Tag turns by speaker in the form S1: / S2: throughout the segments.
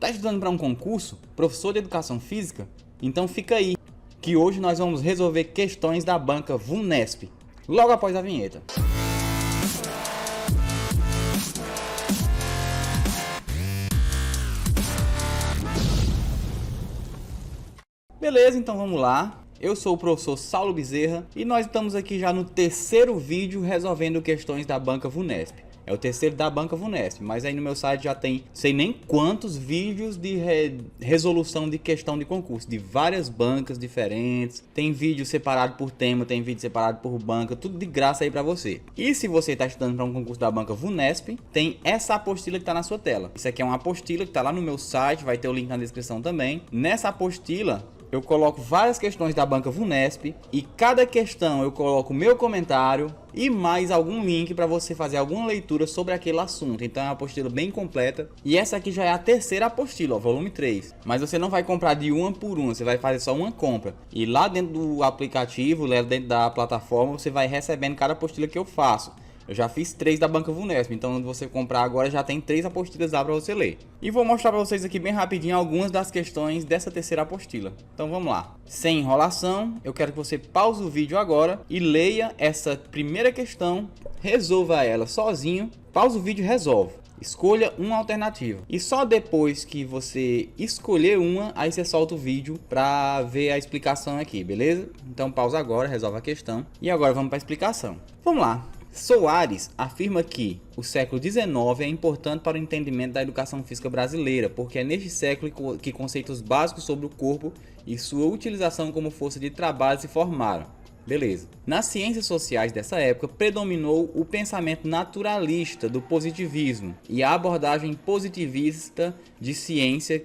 S1: Tá estudando para um concurso? Professor de Educação Física? Então fica aí, que hoje nós vamos resolver questões da banca VUNESP, logo após a vinheta. Beleza, então vamos lá. Eu sou o professor Saulo Bezerra e nós estamos aqui já no terceiro vídeo resolvendo questões da banca VUNESP. É o terceiro da banca VUNESP, mas aí no meu site já tem sei nem quantos vídeos de resolução de questão de concurso, de várias bancas diferentes. Tem vídeo separado por tema, tem vídeo separado por banca, tudo de graça aí pra você. E se você está estudando para um concurso da banca VUNESP, tem essa apostila que está na sua tela. Isso aqui é uma apostila que está lá no meu site, vai ter o link na descrição também. Nessa apostila eu coloco várias questões da banca VUNESP e cada questão eu coloco meu comentário e mais algum link para você fazer alguma leitura sobre aquele assunto. Então é uma apostila bem completa. E essa aqui já é a terceira apostila, ó, volume 3. Mas você não vai comprar de uma por uma, você vai fazer só uma compra. E lá dentro do aplicativo, lá dentro da plataforma, você vai recebendo cada apostila que eu faço. Eu já fiz 3 da banca VUNESP, então quando você comprar agora já tem 3 apostilas lá para você ler. E vou mostrar para vocês aqui bem rapidinho algumas das questões dessa terceira apostila. Então vamos lá. Sem enrolação, eu quero que você pause o vídeo agora e leia essa primeira questão, resolva ela sozinho. Pausa o vídeo e resolve. Escolha uma alternativa. E só depois que você escolher uma, aí você solta o vídeo para ver a explicação aqui, beleza? Então pausa agora, resolve a questão. E agora vamos para a explicação. Vamos lá. Soares afirma que o século XIX é importante para o entendimento da educação física brasileira, porque é neste século que conceitos básicos sobre o corpo e sua utilização como força de trabalho se formaram. Beleza. Nas ciências sociais dessa época, predominou o pensamento naturalista do positivismo e a abordagem positivista de ciência.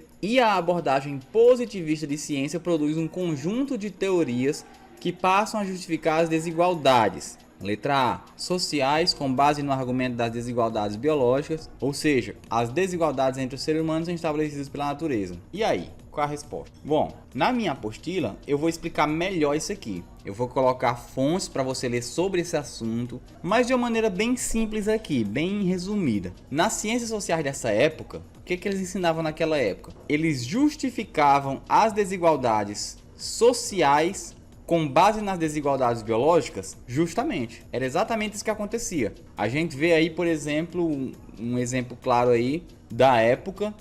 S1: Produz um conjunto de teorias que passam a justificar as desigualdades. Letra A. Sociais, com base no argumento das desigualdades biológicas, ou seja, as desigualdades entre os seres humanos são estabelecidas pela natureza. E aí, qual a resposta? Bom, na minha apostila eu vou explicar melhor isso aqui. Eu vou colocar fontes para você ler sobre esse assunto, mas de uma maneira bem simples aqui, bem resumida. Nas ciências sociais dessa época, o que eles ensinavam naquela época? Eles justificavam as desigualdades sociais com base nas desigualdades biológicas, justamente. Era exatamente isso que acontecia. A gente vê aí, por exemplo, um exemplo claro aí da época,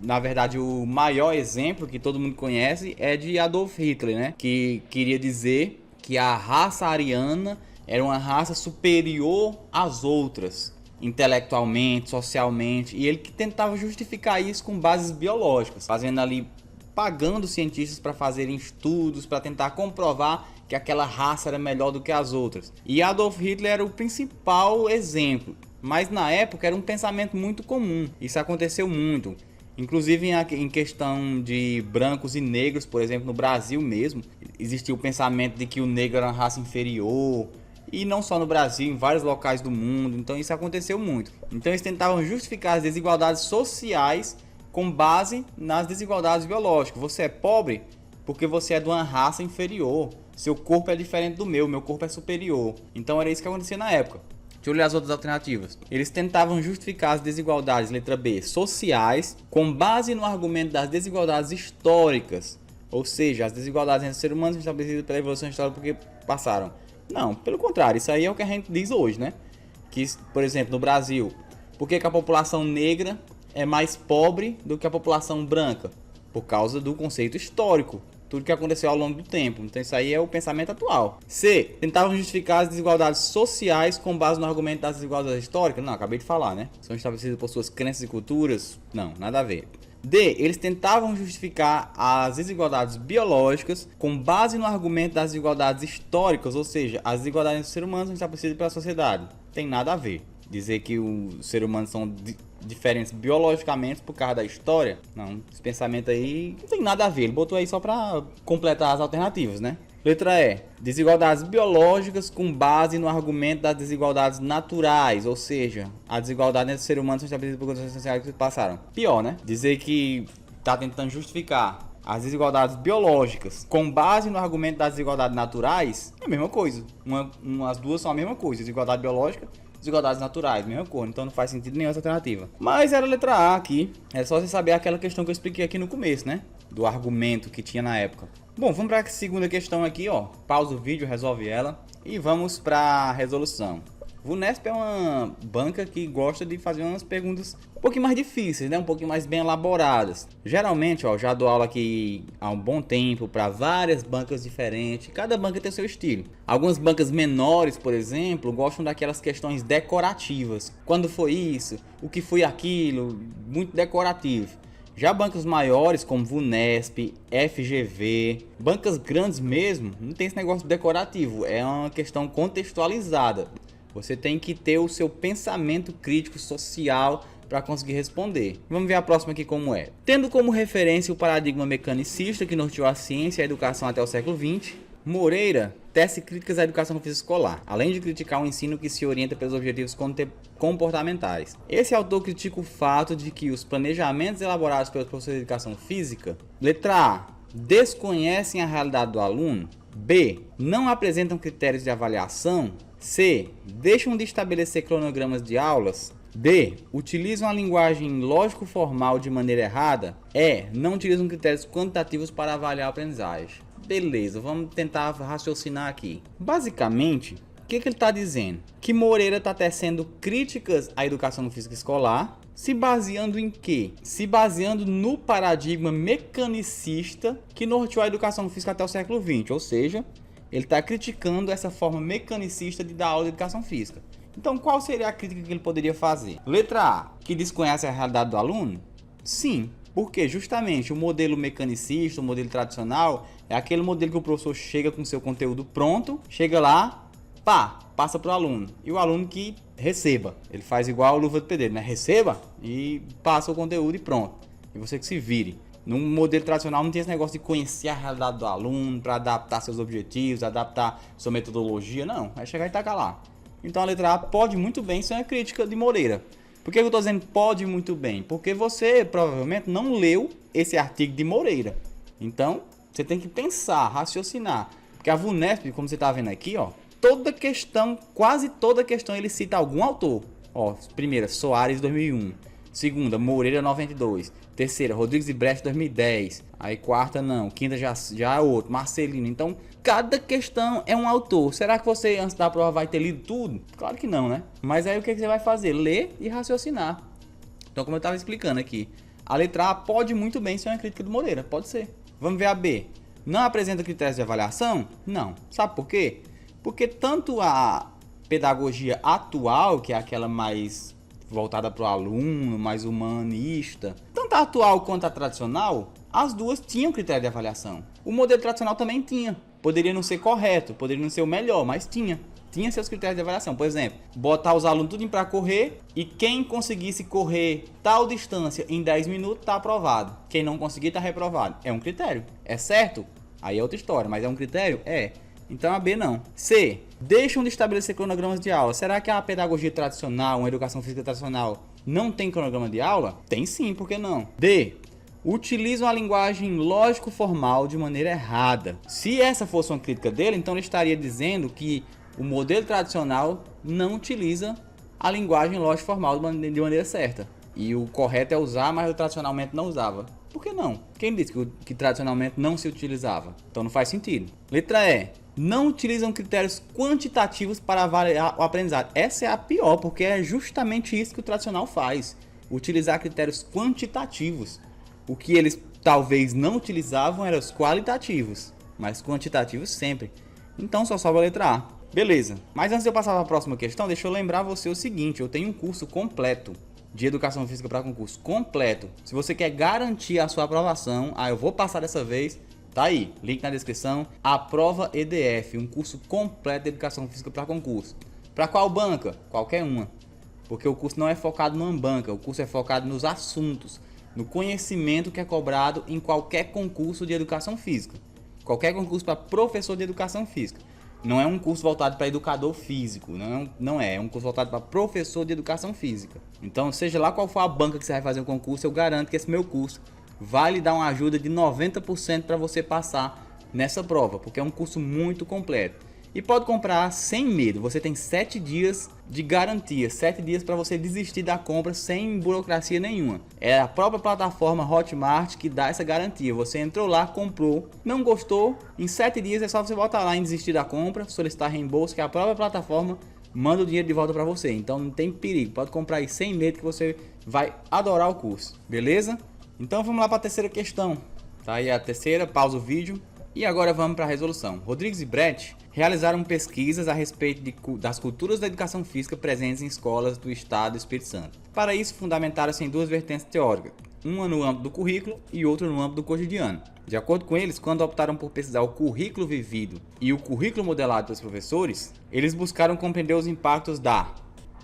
S1: na verdade, o maior exemplo que todo mundo conhece é de Adolf Hitler, né? Que queria dizer que a raça ariana era uma raça superior às outras, intelectualmente, socialmente, e ele que tentava justificar isso com bases biológicas, fazendo ali, pagando cientistas para fazerem estudos para tentar comprovar que aquela raça era melhor do que as outras. E Adolf Hitler era o principal exemplo, mas na época era um pensamento muito comum. Isso aconteceu muito, inclusive em questão de brancos e negros, por exemplo, no Brasil mesmo, existia o pensamento de que o negro era uma raça inferior. E não só no Brasil, em vários locais do mundo. Então isso aconteceu muito. Então eles tentavam justificar as desigualdades sociais com base nas desigualdades biológicas. Você é pobre porque você é de uma raça inferior. Seu corpo é diferente do meu corpo é superior. Então era isso que acontecia na época. Deixa eu ler as outras alternativas. Eles tentavam justificar as desigualdades, letra B, sociais, com base no argumento das desigualdades históricas. Ou seja, as desigualdades entre os seres humanos estabelecidas pela evolução histórica porque passaram. Não, pelo contrário, isso aí é o que a gente diz hoje, né? Que, por exemplo, no Brasil, por que a população negra é mais pobre do que a população branca? Por causa do conceito histórico, tudo que aconteceu ao longo do tempo. Então isso aí é o pensamento atual. C. Tentavam justificar as desigualdades sociais com base no argumento das desigualdades históricas? Não, acabei de falar, né? São estabelecidas por suas crenças e culturas? Não, nada a ver. D. Eles tentavam justificar as desigualdades biológicas com base no argumento das desigualdades históricas, ou seja, as desigualdades entre os seres humanos são estabelecidas pela sociedade. Tem nada a ver. Dizer que os seres humanos são diferentes biologicamente por causa da história, não, esse pensamento aí não tem nada a ver, ele botou aí só para completar as alternativas, né? Letra E. Desigualdades biológicas com base no argumento das desigualdades naturais, ou seja, a desigualdade entre os seres humanos são estabelecidas por condições sociais que passaram. Pior, né? Dizer que tá tentando justificar as desigualdades biológicas com base no argumento das desigualdades naturais é a mesma coisa. As duas são a mesma coisa. Desigualdade biológica desigualdades naturais, mesma cor, então não faz sentido nenhuma essa alternativa. Mas era a letra A aqui, é só você saber aquela questão que eu expliquei aqui no começo, né? Do argumento que tinha na época. Bom, vamos para a segunda questão aqui, ó. Pausa o vídeo, resolve ela e vamos para a resolução. VUNESP é uma banca que gosta de fazer umas perguntas um pouquinho mais difíceis, né? Um pouquinho mais bem elaboradas. Geralmente, ó, já dou aula aqui há um bom tempo para várias bancas diferentes. Cada banca tem o seu estilo. Algumas bancas menores, por exemplo, gostam daquelas questões decorativas. Quando foi isso? O que foi aquilo? Muito decorativo. Já bancas maiores como VUNESP, FGV, bancas grandes mesmo, não tem esse negócio decorativo. É uma questão contextualizada. Você tem que ter o seu pensamento crítico social para conseguir responder. Vamos ver a próxima aqui como é. Tendo como referência o paradigma mecanicista que norteou a ciência e a educação até o século XX, Moreira tece críticas à educação física escolar, além de criticar um ensino que se orienta pelos objetivos comportamentais. Esse autor critica o fato de que os planejamentos elaborados pelos professores de educação física, letra A, desconhecem a realidade do aluno, B, não apresentam critérios de avaliação, C, deixam de estabelecer cronogramas de aulas, D, utilizam a linguagem lógico-formal de maneira errada, E, não utilizam critérios quantitativos para avaliar a aprendizagem. Beleza, vamos tentar raciocinar aqui. Basicamente, o que ele está dizendo? Que Moreira está tecendo críticas à educação física escolar, se baseando em quê? Se baseando no paradigma mecanicista que norteou a educação física até o século XX, ou seja, ele está criticando essa forma mecanicista de dar aula de educação física. Então, qual seria a crítica que ele poderia fazer? Letra A, que desconhece a realidade do aluno? Sim, porque justamente o modelo mecanicista, o modelo tradicional, é aquele modelo que o professor chega com seu conteúdo pronto, chega lá, pá, passa para o aluno. E o aluno que receba. Ele faz igual a luva de pedreiro, né? Receba e passa o conteúdo e pronto. E você que se vire. No modelo tradicional não tem esse negócio de conhecer a realidade do aluno para adaptar seus objetivos, adaptar sua metodologia, não. Vai chegar e tacar lá. Então a letra A pode muito bem ser uma crítica de Moreira. Por que eu estou dizendo pode muito bem? Porque você provavelmente não leu esse artigo de Moreira. Então você tem que pensar, raciocinar. Porque a VUNESP, como você está vendo aqui, ó, toda questão, quase toda questão ele cita algum autor. Ó, primeira, Soares 2001. Segunda, Moreira 92. Terceira, Rodrigues e Brecht 2010. Aí quarta não, quinta já é outro, Marcelino. Então, cada questão é um autor. Será que você antes da prova vai ter lido tudo? Claro que não, né? Mas aí o que você vai fazer? Ler e raciocinar. Então, como eu estava explicando aqui, a letra A pode muito bem ser uma crítica do Moreira, pode ser. Vamos ver a B. Não apresenta critérios de avaliação? Não. Sabe por quê? Porque tanto a pedagogia atual, que é aquela mais voltada para o aluno, mais humanista, tanto a atual quanto a tradicional, as duas tinham critério de avaliação. O modelo tradicional também tinha. Poderia não ser correto, poderia não ser o melhor, mas tinha seus critérios de avaliação. Por exemplo, botar os alunos tudo para correr e quem conseguisse correr tal distância em 10 minutos está aprovado. Quem não conseguir está reprovado. É um critério. É certo? Aí é outra história, mas é um critério? É. Então a B não. C. Deixam de estabelecer cronogramas de aula. Será que a pedagogia tradicional, uma educação física tradicional, não tem cronograma de aula? Tem sim, por que não? D. Utilizam a linguagem lógico-formal de maneira errada. Se essa fosse uma crítica dele, então ele estaria dizendo que o modelo tradicional não utiliza a linguagem lógico-formal de maneira certa. E o correto é usar, mas o tradicionalmente não usava. Por que não? Quem disse que tradicionalmente não se utilizava? Então não faz sentido. Letra E. Não utilizam critérios quantitativos para avaliar o aprendizado. Essa é a pior, porque é justamente isso que o tradicional faz. Utilizar critérios quantitativos. O que eles talvez não utilizavam eram os qualitativos, mas quantitativos sempre. Então só sobra a letra A. Beleza, mas antes de eu passar para a próxima questão, deixa eu lembrar você o seguinte, eu tenho um curso completo de Educação Física para concurso, completo. Se você quer garantir a sua aprovação, eu vou passar dessa vez, tá aí, link na descrição, Aprova EDF, um curso completo de Educação Física para concurso. Para qual banca? Qualquer uma, porque o curso não é focado numa banca, o curso é focado nos assuntos, no conhecimento que é cobrado em qualquer concurso de Educação Física. Qualquer concurso para professor de Educação Física. Não é um curso voltado para educador físico, é um curso voltado para professor de educação física. Então, seja lá qual for a banca que você vai fazer o concurso, eu garanto que esse meu curso vai lhe dar uma ajuda de 90% para você passar nessa prova, porque é um curso muito completo. e pode comprar sem medo. Você tem 7 dias de garantia, 7 dias para você desistir da compra sem burocracia nenhuma. É a própria plataforma Hotmart que dá essa garantia. Você entrou lá, comprou, não gostou, em 7 dias é só você voltar lá em desistir da compra, solicitar reembolso, que a própria plataforma manda o dinheiro de volta para você. Então não tem perigo, pode comprar aí sem medo que você vai adorar o curso, beleza? Então vamos lá para a terceira questão. Tá aí a terceira, pausa o vídeo. E agora vamos para a resolução. Rodrigues e Brecht realizaram pesquisas a respeito das culturas da educação física presentes em escolas do estado do Espírito Santo. Para isso, fundamentaram-se em 2 vertentes teóricas, uma no âmbito do currículo e outra no âmbito do cotidiano. De acordo com eles, quando optaram por pesquisar o currículo vivido e o currículo modelado pelos professores, eles buscaram compreender os impactos da...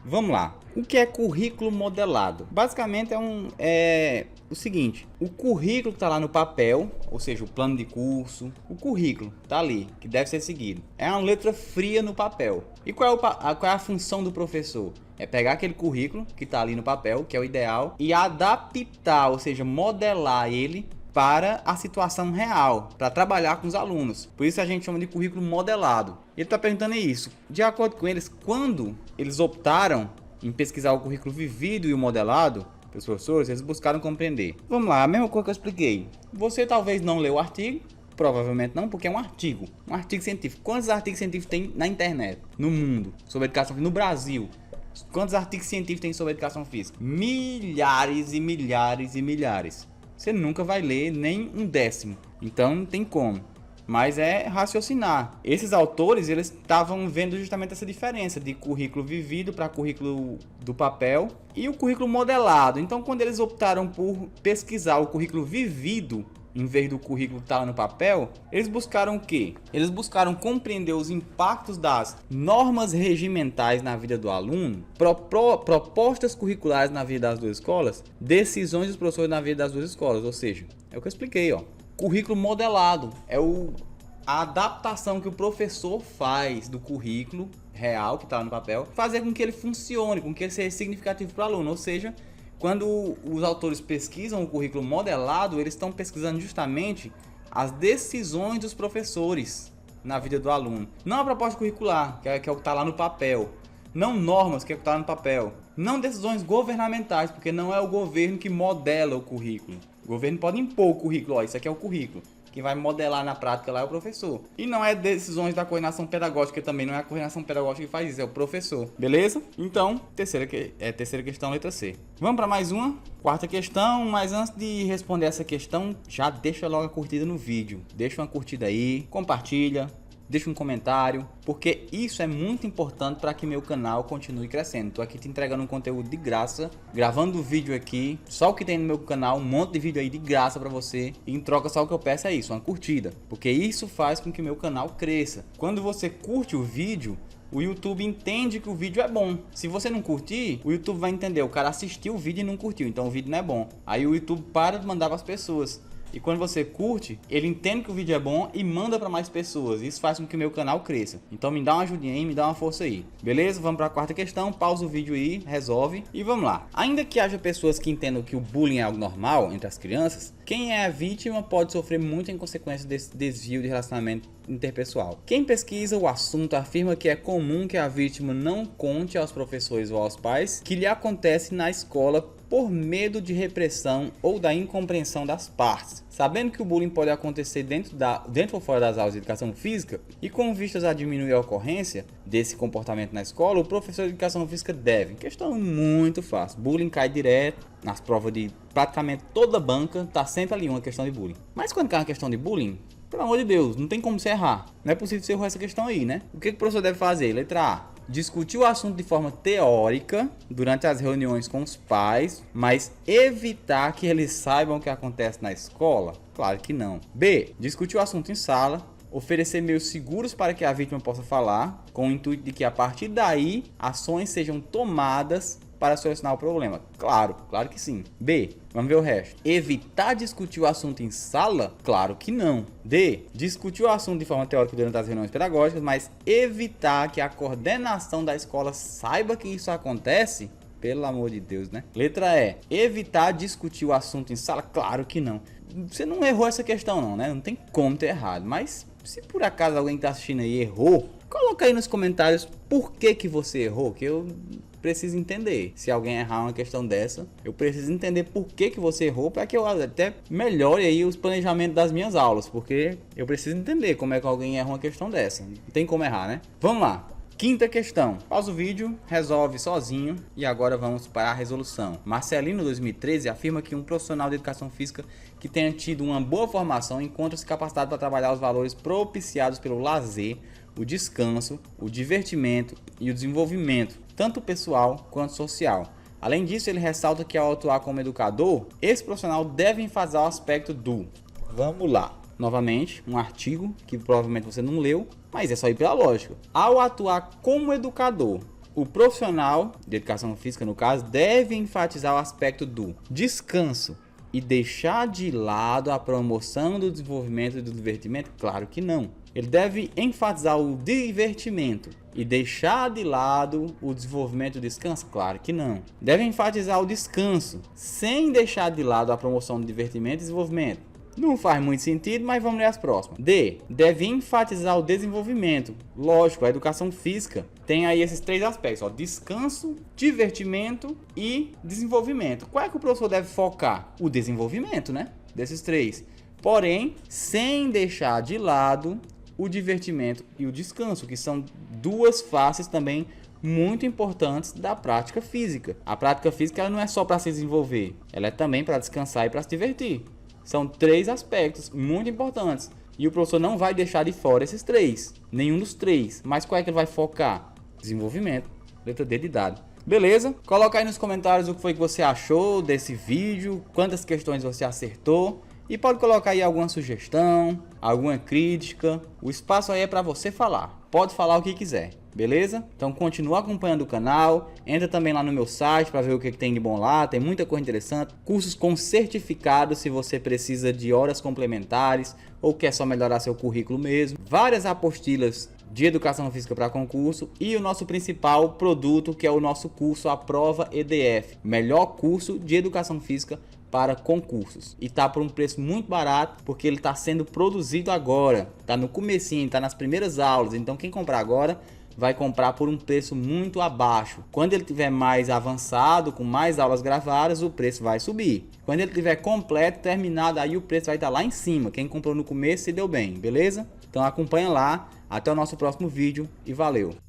S1: Vamos lá. O que é currículo modelado? Basicamente é o seguinte: o currículo que está lá no papel, ou seja, o plano de curso, o currículo está ali, que deve ser seguido. É uma letra fria no papel. E qual é a função do professor? É pegar aquele currículo que está ali no papel, que é o ideal, e adaptar, ou seja, modelar ele para a situação real, para trabalhar com os alunos. Por isso a gente chama de currículo modelado. Ele está perguntando isso. De acordo com eles, quando eles optaram em pesquisar o currículo vivido e o modelado pelos professores, eles buscaram compreender. Vamos lá, a mesma coisa que eu expliquei. Você talvez não leu o artigo, provavelmente não, porque é um artigo científico. Quantos artigos científicos tem na internet, no mundo, sobre educação física? No Brasil, quantos artigos científicos tem sobre educação física? Milhares e milhares e milhares. Você nunca vai ler nem um décimo, então não tem como. Mas é raciocinar. Esses autores, eles estavam vendo justamente essa diferença de currículo vivido para currículo do papel e o currículo modelado. Então, quando eles optaram por pesquisar o currículo vivido em vez do currículo que está lá no papel, eles buscaram o quê? Eles buscaram compreender os impactos das normas regimentais na vida do aluno, propostas curriculares na vida das 2 escolas, decisões dos professores na vida das 2 escolas. Ou seja, é o que eu expliquei, ó. Currículo modelado é a adaptação que o professor faz do currículo real que está no papel, fazer com que ele funcione, com que ele seja significativo para o aluno. Ou seja, quando os autores pesquisam o currículo modelado, eles estão pesquisando justamente as decisões dos professores na vida do aluno. Não a proposta curricular, que é o que está lá no papel. Não normas, que é o que está lá no papel. Não decisões governamentais, porque não é o governo que modela o currículo. O governo pode impor o currículo, ó, isso aqui é o currículo. Quem vai modelar na prática lá é o professor. E não é decisões da coordenação pedagógica também, não é a coordenação pedagógica que faz isso, é o professor. Beleza? Então, terceira questão, letra C. Vamos para mais uma? Quarta questão, mas antes de responder essa questão, já deixa logo a curtida no vídeo. Deixa uma curtida aí, compartilha, deixa um comentário, porque isso é muito importante para que meu canal continue crescendo. Tô aqui te entregando um conteúdo de graça, gravando vídeo aqui, só o que tem no meu canal, um monte de vídeo aí de graça para você. E em troca só o que eu peço é isso, uma curtida, porque isso faz com que meu canal cresça. Quando você curte o vídeo, o YouTube entende que o vídeo é bom. Se você não curtir, o YouTube vai entender, o cara assistiu o vídeo e não curtiu, então o vídeo não é bom. Aí o YouTube para de mandar para as pessoas. E quando você curte, ele entende que o vídeo é bom e manda para mais pessoas. Isso faz com que o meu canal cresça. Então me dá uma ajudinha aí, me dá uma força aí. Beleza? Vamos para a quarta questão. Pausa o vídeo aí, resolve e vamos lá. Ainda que haja pessoas que entendam que o bullying é algo normal entre as crianças, quem é a vítima pode sofrer muito em consequência desse desvio de relacionamento interpessoal. Quem pesquisa o assunto afirma que é comum que a vítima não conte aos professores ou aos pais que lhe acontece na escola por medo de repressão ou da incompreensão das partes. Sabendo que o bullying pode acontecer dentro ou fora das aulas de educação física e com vistas a diminuir a ocorrência desse comportamento na escola, o professor de educação física deve. Questão muito fácil. Bullying cai direto nas provas de praticamente toda banca, tá sempre ali uma questão de bullying. Mas quando cai uma questão de bullying, pelo amor de Deus, não tem como você errar. Não é possível você errar essa questão aí, né? O que o professor deve fazer? Letra A. Discutir o assunto de forma teórica durante as reuniões com os pais, mas evitar que eles saibam o que acontece na escola? Claro que não. B. Discutir o assunto em sala, oferecer meios seguros para que a vítima possa falar, com o intuito de que a partir daí ações sejam tomadas para solucionar o problema. Claro que sim. B. Vamos ver o resto. Evitar discutir o assunto em sala? Claro que não. D. Discutir o assunto de forma teórica durante as reuniões pedagógicas, mas evitar que a coordenação da escola saiba que isso acontece? Pelo amor de Deus, né? Letra E. Evitar discutir o assunto em sala? Claro que não. Você não errou essa questão não, né? Não tem como ter errado. Mas se por acaso alguém que está assistindo aí errou, Coloca aí nos comentários por que você errou, que eu preciso entender. Se alguém errar uma questão dessa, eu preciso entender por que você errou, para que eu até melhore aí os planejamentos das minhas aulas, porque eu preciso entender como é que alguém erra uma questão dessa. Não tem como errar, né? Vamos lá. Quinta questão. Pausa o vídeo, resolve sozinho e agora vamos para a resolução. Marcelino, 2013, afirma que um profissional de educação física que tenha tido uma boa formação encontra-se capacitado para trabalhar os valores propiciados pelo lazer, o descanso, o divertimento e o desenvolvimento, tanto pessoal quanto social. Além disso, ele ressalta que ao atuar como educador, esse profissional deve enfatizar o aspecto do... Vamos lá. Novamente, um artigo que provavelmente você não leu, mas é só ir pela lógica. Ao atuar como educador, o profissional de educação física, no caso, deve enfatizar o aspecto do descanso e deixar de lado a promoção do desenvolvimento e do divertimento? Claro que não. Ele deve enfatizar o divertimento e deixar de lado o desenvolvimento e o descanso? Claro que não. Deve enfatizar o descanso sem deixar de lado a promoção do divertimento e desenvolvimento? Não faz muito sentido, mas vamos ler as próximas. D. Deve enfatizar o desenvolvimento. Lógico, a educação física tem aí esses três aspectos, ó: descanso, divertimento e desenvolvimento. Qual é que o professor deve focar? O desenvolvimento, né? Desses três. Porém, sem deixar de lado o divertimento e o descanso, que são duas faces também muito importantes da prática física. A prática física ela não é só para se desenvolver, ela é também para descansar e para se divertir. São três aspectos muito importantes e o professor não vai deixar de fora esses três, nenhum dos três. Mas qual é que ele vai focar? Desenvolvimento, letra D de dado. Beleza? Coloca aí nos comentários o que foi que você achou desse vídeo, quantas questões você acertou e pode colocar aí alguma sugestão, alguma crítica. O espaço aí é para você falar. Pode falar o que quiser. Beleza? Então continua acompanhando o canal, entra também lá no meu site para ver o que tem de bom lá, tem muita coisa interessante, cursos com certificado se você precisa de horas complementares ou quer só melhorar seu currículo mesmo, várias apostilas de educação física para concurso e o nosso principal produto que é o nosso curso A Prova EDF, melhor curso de educação física para concursos, e tá por um preço muito barato porque ele está sendo produzido agora, tá no comecinho, tá nas primeiras aulas, então quem comprar agora vai comprar por um preço muito abaixo. Quando ele tiver mais avançado, com mais aulas gravadas, o preço vai subir. Quando ele tiver completo, terminado, aí o preço vai estar lá em cima. Quem comprou no começo se deu bem, beleza? Então acompanha lá, até o nosso próximo vídeo e valeu!